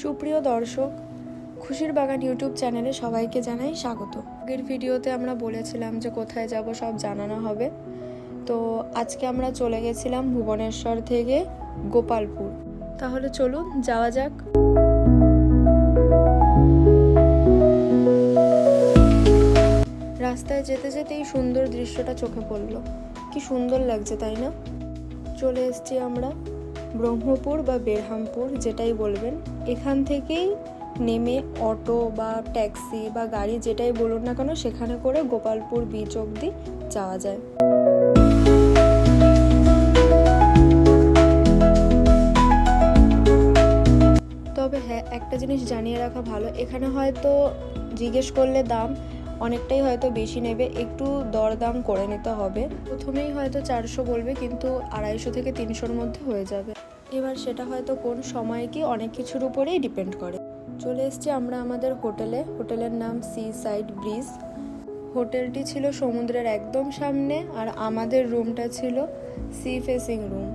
সুপ্রিয় দর্শক, খুশির বাগান ইউটিউব চ্যানেলে সবাইকে জানাই স্বাগত। আগের ভিডিওতে আমরা বলেছিলাম যে কোথায় যাব সব জানানো হবে। তো আজকে আমরা চলে গেছিলাম ভুবনেশ্বর থেকে গোপালপুর। তাহলে চলুন যাওয়া যাক। রাস্তায় যেতে যেতেই সুন্দর দৃশ্যটা চোখে পড়লো। কি সুন্দর লাগছে, তাই না? চলে এসেছি আমরা ব্রহ্মপুর বা বেরহামপুর, যেটাই বলবেন। এখান থেকেই নেমে অটো বা ট্যাক্সি বা গাড়ি যেটাই বলুন না কেন, সেখানে করে গোপালপুর বিচ অবধি যাওয়া যায়। তবে হ্যাঁ, একটা জিনিস জানিয়ে রাখা ভালো, এখানে হয়তো জিজ্ঞেস করলে দাম অনেকটাই হয়তো বেশি নেবে, একটু দরদাম করে নিতে হবে। প্রথমেই হয়তো 400 বলবে, কিন্তু 250 থেকে 300-র মধ্যে হয়ে যাবে। এবার সেটা হয়তো কোন সময় কি অনেক কিছুর উপরেই ডিপেন্ড করে। চলে এসেছি আমরা আমাদের হোটেলের নাম সি সাইড ব্রিজ। হোটেলটি ছিল সমুদ্রের একদম সামনে, আর আমাদের রুমটা ছিল সি ফেসিং রুম।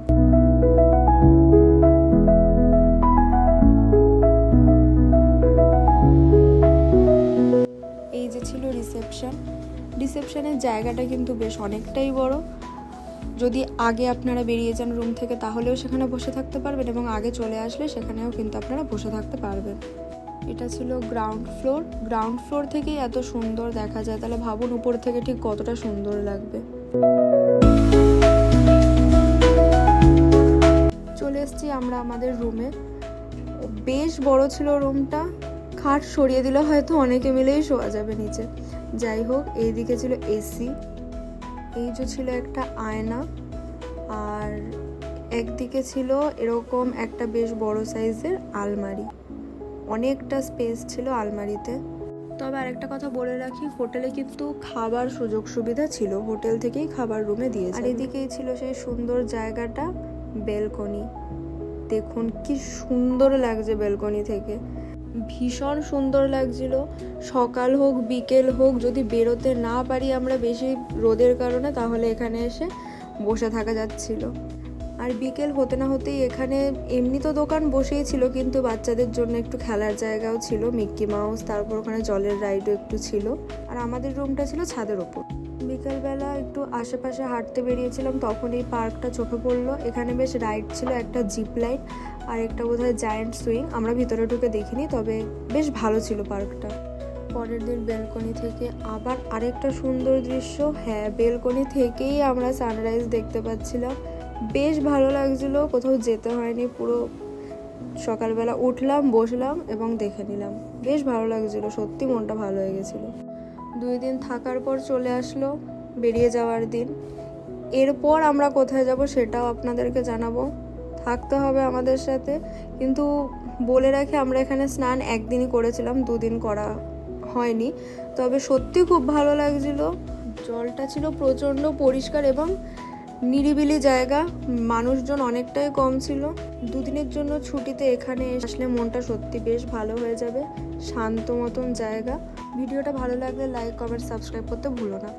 এই যে ছিল রিসেপশনের জায়গাটা কিন্তু বেশ অনেকটাই বড়। যদি আগে আপনারা বেরিয়ে যান রুম থেকে, তাহলেও সেখানে বসে থাকতে পারবেন, এবং আগে চলে আসলে সেখানেও কিন্তু আপনারা বসে থাকতে পারবেন। এটা ছিল গ্রাউন্ড ফ্লোর থেকেই এত সুন্দর দেখা যায়, তাহলে ভাবুন উপর থেকে ঠিক কতটা সুন্দর লাগবে। চলে এসেছি আমরা আমাদের রুমে। বেশ বড় ছিল রুমটা, খাট সরিয়ে দিলে হয়তো অনেকে মিলেই শোয়া যাবে নিচে। যাই হোক, এইদিকে ছিল এসি, এই যে ছিল একটা আয়না, আর একদিকে ছিল এরকম একটা বেশ বড় সাইজের আলমারি। অনেকটা স্পেস ছিল আলমারিতে। তবে আরেকটা কথা বলে রাখি, হোটেলে কিন্তু খাবার সুযোগ সুবিধা ছিল, হোটেল থেকেই খাবার রুমে দিয়েছে। আর এদিকেই ছিল সেই সুন্দর জায়গাটা, বেলকনি। দেখুন কি সুন্দর লাগছে বেলকনি থেকে, ভীষণ সুন্দর লাগছিল। সকাল হোক বিকেল হোক, যদি বেরোতে না পারি আমরা বেশি রোদের কারণে, তাহলে এখানে এসে বসে থাকা যাচ্ছিল। আর বিকেল হতে না হতেই এখানে এমনি তো দোকান বসেই ছিল, কিন্তু বাচ্চাদের জন্য একটু খেলার জায়গাও ছিল, মিক্কি মাউস, তারপর ওখানে জলের রাইডও একটু ছিল। আর আমাদের রুমটা ছিল ছাদের ওপর। বিকেলবেলা একটু আশেপাশে হাঁটতে বেরিয়েছিলাম, তখন এই পার্কটা চোখে পড়লো। এখানে বেশ রাইড ছিল, একটা জিপ লাইন আর একটা বোধহয় জায়ান্ট সুইং। আমরা ভিতরে ঢুকে দেখিনি, তবে বেশ ভালো ছিল পার্কটা। পরের দিন বেলকনি থেকে আবার আরেকটা সুন্দর দৃশ্য। হ্যাঁ, বেলকনি থেকেই আমরা সানরাইজ দেখতে পাচ্ছিলাম। বেশ ভালো লাগছিল, কোথাও যেতে হয়নি, পুরো সকালবেলা উঠলাম, বসলাম এবং দেখে নিলাম। বেশ ভালো লাগছিল, সত্যি মনটা ভালো হয়ে গেছিলো। 2 দিন থাকার পর চলে আসলো বেরিয়ে যাওয়ার দিন। এরপর আমরা কোথায় যাব সেটাও আপনাদেরকে জানাবো, থাকতে হবে আমাদের সাথে। কিন্তু বলে রাখি, আমরা এখানে স্নান একদিনই করেছিলাম, 2 দিন করা হয়নি। তবে সত্যি খুব ভালো লাগছিল। জলটা ছিল প্রচণ্ড পরিষ্কার এবং নিরিবিলি জায়গা, মানুষজন অনেকটাই কম ছিল। 2 দিনের জন্য ছুটিতে এখানে আসলে মনটা সত্যি বেশ ভালো হয়ে যাবে, শান্ত মতন জায়গা। ভিডিওটা ভালো লাগলে লাইক, কমেন্ট, সাবস্ক্রাইব করতে ভুলো না।